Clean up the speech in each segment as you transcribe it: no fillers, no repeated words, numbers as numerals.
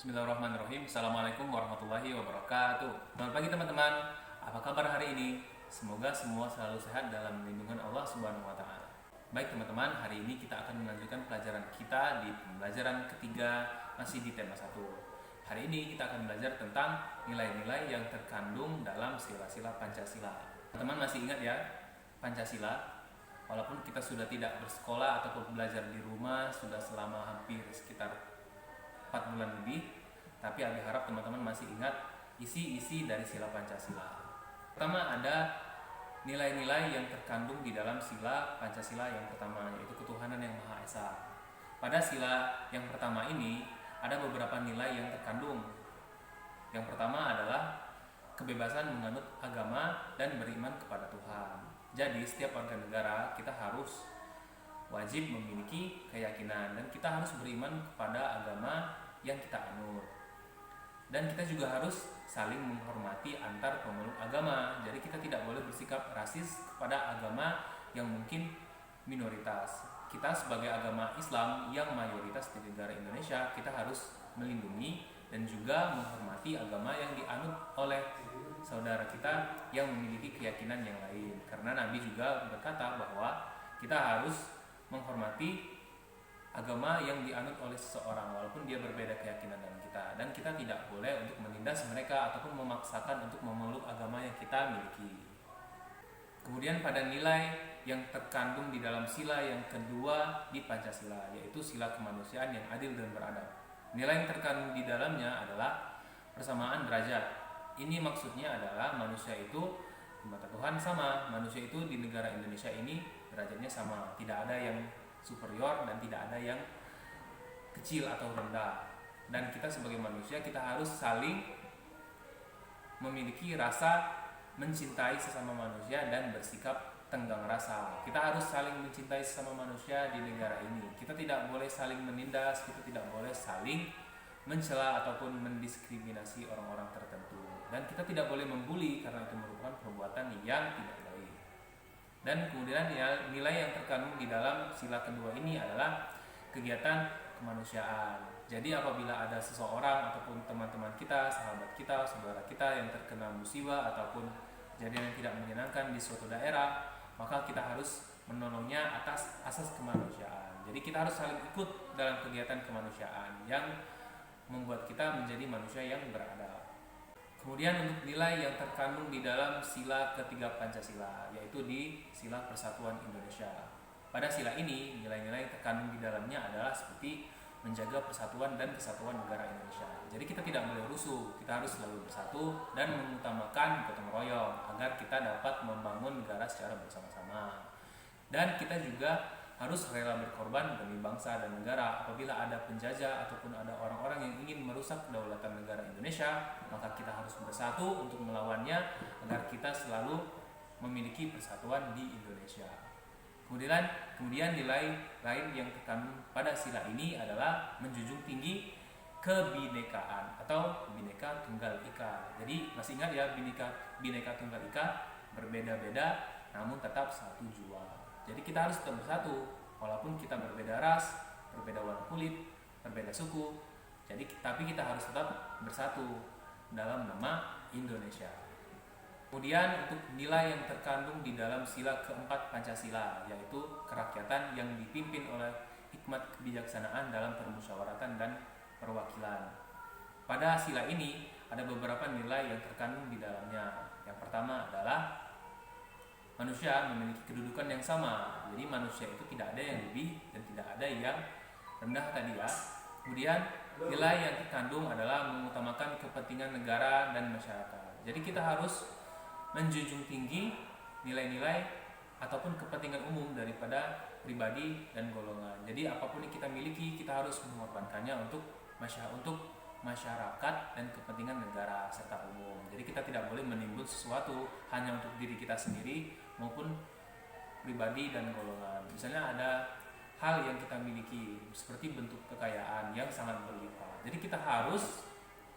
Bismillahirrahmanirrahim. Assalamualaikum warahmatullahi wabarakatuh. Selamat pagi teman-teman. Apa kabar hari ini? Semoga semua selalu sehat dalam lindungan Allah Subhanahu wa taala. Baik teman-teman, hari ini kita akan melanjutkan pelajaran kita di pembelajaran ketiga masih di tema 1. Hari ini kita akan belajar tentang nilai-nilai yang terkandung dalam sila-sila Pancasila. Teman-teman masih ingat ya Pancasila? Walaupun kita sudah tidak bersekolah ataupun belajar di rumah sudah selama hampir sekitar 4 bulan lebih, tapi Abi harap teman-teman masih ingat isi-isi dari sila Pancasila. Pertama, ada nilai-nilai yang terkandung di dalam sila Pancasila yang pertama, yaitu ketuhanan yang Maha Esa. Pada sila yang pertama ini ada beberapa nilai yang terkandung. Yang pertama adalah kebebasan menganut agama dan beriman kepada Tuhan. Jadi setiap warga negara kita harus wajib memiliki keyakinan dan kita harus beriman kepada agama yang kita anut. Dan kita juga harus saling menghormati antar pemeluk agama. Jadi kita tidak boleh bersikap rasis kepada agama yang mungkin minoritas. Kita sebagai agama Islam yang mayoritas di negara Indonesia, kita harus melindungi dan juga menghormati agama yang dianut oleh saudara kita yang memiliki keyakinan yang lain. Karena Nabi juga berkata bahwa kita harus menghormati agama yang dianut oleh seseorang walaupun dia berbeda keyakinan dengan kita, dan kita tidak boleh untuk menindas mereka ataupun memaksakan untuk memeluk agama yang kita miliki. Kemudian pada nilai yang terkandung di dalam sila yang kedua di Pancasila, yaitu sila kemanusiaan yang adil dan beradab. Nilai yang terkandung di dalamnya adalah persamaan derajat. Ini maksudnya adalah manusia itu di mata Tuhan sama, manusia itu di negara Indonesia ini derajatnya sama, tidak ada yang superior dan tidak ada yang kecil atau rendah. Dan kita sebagai manusia kita harus saling memiliki rasa mencintai sesama manusia dan bersikap tenggang rasa. Kita harus saling mencintai sesama manusia di negara ini. Kita tidak boleh saling menindas, kita tidak boleh saling mencela ataupun mendiskriminasi orang-orang tertentu. Dan kita tidak boleh membuli karena itu merupakan perbuatan yang tidak baik. Dan kemudian nilai yang terkandung di dalam sila kedua ini adalah kegiatan kemanusiaan. Jadi apabila ada seseorang ataupun teman-teman kita, sahabat kita, saudara kita yang terkena musibah ataupun kejadian yang tidak menyenangkan di suatu daerah, maka kita harus menolongnya atas asas kemanusiaan. Jadi kita harus saling ikut dalam kegiatan kemanusiaan yang membuat kita menjadi manusia yang beradab. Kemudian untuk nilai yang terkandung di dalam sila ketiga Pancasila, yaitu di sila Persatuan Indonesia. Pada sila ini, nilai-nilai yang terkandung di dalamnya adalah seperti menjaga persatuan dan kesatuan negara Indonesia. Jadi kita tidak boleh rusuh, kita harus selalu bersatu dan mengutamakan gotong royong agar kita dapat membangun negara secara bersama-sama. Dan kita juga harus rela berkorban demi bangsa dan negara. Apabila ada penjajah ataupun ada orang-orang yang ingin merusak kedaulatan negara Indonesia, maka kita harus bersatu untuk melawannya agar kita selalu memiliki persatuan di Indonesia. Kemudian nilai lain yang terkandung pada sila ini adalah menjunjung tinggi kebinekaan atau Bhinneka Tunggal Ika. Jadi masih ingat ya, Bhinneka Tunggal Ika, berbeda-beda namun tetap satu jua. Jadi kita harus tetap bersatu walaupun kita berbeda ras, berbeda warna kulit, berbeda suku. Tapi kita harus tetap bersatu dalam nama Indonesia. Kemudian untuk nilai yang terkandung di dalam sila keempat Pancasila, yaitu kerakyatan yang dipimpin oleh hikmat kebijaksanaan dalam permusyawaratan dan perwakilan. Pada sila ini ada beberapa nilai yang terkandung di dalamnya. Yang pertama adalah manusia memiliki kedudukan yang sama. Jadi manusia itu tidak ada yang lebih dan tidak ada yang rendah tadi ya. Kemudian nilai yang terkandung adalah mengutamakan kepentingan negara dan masyarakat. Jadi kita harus menjunjung tinggi nilai-nilai ataupun kepentingan umum daripada pribadi dan golongan. Jadi apapun yang kita miliki kita harus mengorbankannya untuk masyarakat dan kepentingan negara serta umum. Jadi kita tidak boleh menimbun sesuatu hanya untuk diri kita sendiri maupun pribadi dan golongan. Misalnya ada hal yang kita miliki seperti bentuk kekayaan yang sangat berlimpah. Jadi kita harus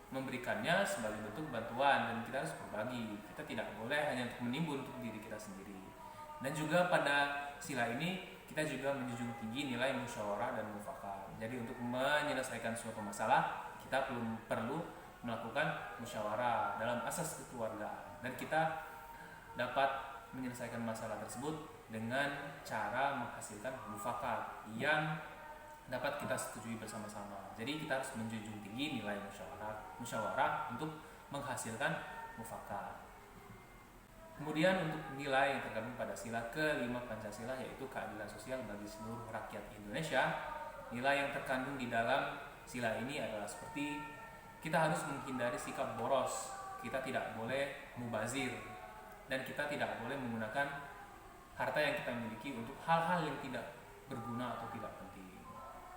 memberikannya sebagai bentuk bantuan dan kita harus berbagi. Kita tidak boleh hanya untuk menimbun untuk diri kita sendiri. Dan juga pada sila ini kita juga menjunjung tinggi nilai musyawarah dan mufakat. Jadi untuk menyelesaikan suatu masalah kita perlu melakukan musyawarah dalam asas kekeluargaan, dan kita dapat menyelesaikan masalah tersebut dengan cara menghasilkan mufakat yang dapat kita setujui bersama-sama. Jadi kita harus menjunjung tinggi nilai musyawarah untuk menghasilkan mufakat. Kemudian untuk nilai yang terkandung pada sila kelima Pancasila, yaitu keadilan sosial bagi seluruh rakyat Indonesia. Nilai yang terkandung di dalam sila ini adalah seperti kita harus menghindari sikap boros, kita tidak boleh mubazir, dan kita tidak boleh menggunakan harta yang kita miliki untuk hal-hal yang tidak berguna atau tidak penting.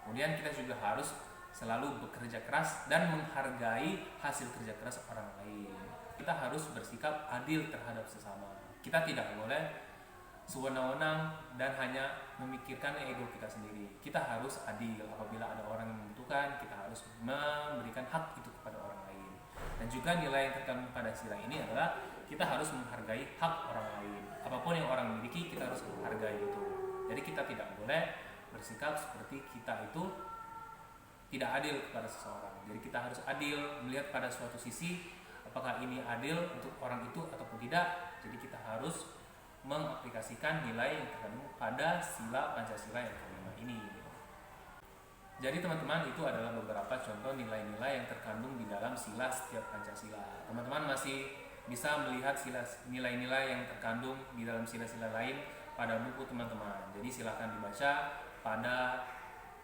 Kemudian kita juga harus selalu bekerja keras dan menghargai hasil kerja keras orang lain. Kita harus bersikap adil terhadap sesama. Kita tidak boleh sewenang-wenang dan hanya memikirkan ego kita sendiri. Kita harus adil. Apabila ada orang yang membutuhkan, kita harus memberikan hak itu kepada orang lain. Dan juga nilai yang terkandung pada sila ini adalah kita harus menghargai hak orang lain. Apapun yang orang miliki, kita harus menghargai itu. Jadi kita tidak boleh bersikap seperti kita itu tidak adil kepada seseorang. Jadi kita harus adil, melihat pada suatu sisi apakah ini adil untuk orang itu ataupun tidak. Jadi kita harus mengaplikasikan nilai yang terkandung pada sila Pancasila yang kelima ini. Jadi teman-teman, itu adalah beberapa contoh nilai-nilai yang terkandung di dalam sila setiap Pancasila. Teman-teman masih bisa melihat nilai-nilai yang terkandung di dalam sila-sila lain pada buku teman-teman. Jadi silakan dibaca pada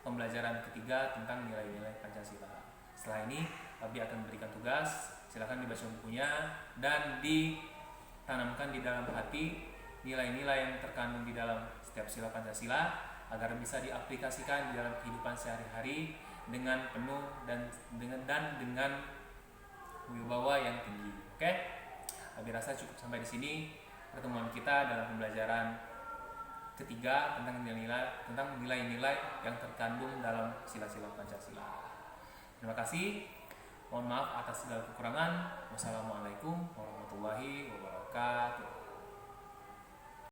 pembelajaran ketiga tentang nilai-nilai Pancasila. Setelah ini Abi akan memberikan tugas, silakan dibaca bukunya dan ditanamkan di dalam hati nilai-nilai yang terkandung di dalam setiap sila Pancasila agar bisa diaplikasikan di dalam kehidupan sehari-hari dengan penuh dan dengan wibawa yang tinggi. Oke? Abi rasa cukup sampai di sini pertemuan kita dalam pembelajaran ketiga tentang nilai-nilai yang terkandung dalam sila-sila Pancasila. Terima kasih. Mohon maaf atas segala kekurangan. Wassalamualaikum warahmatullahi wabarakatuh.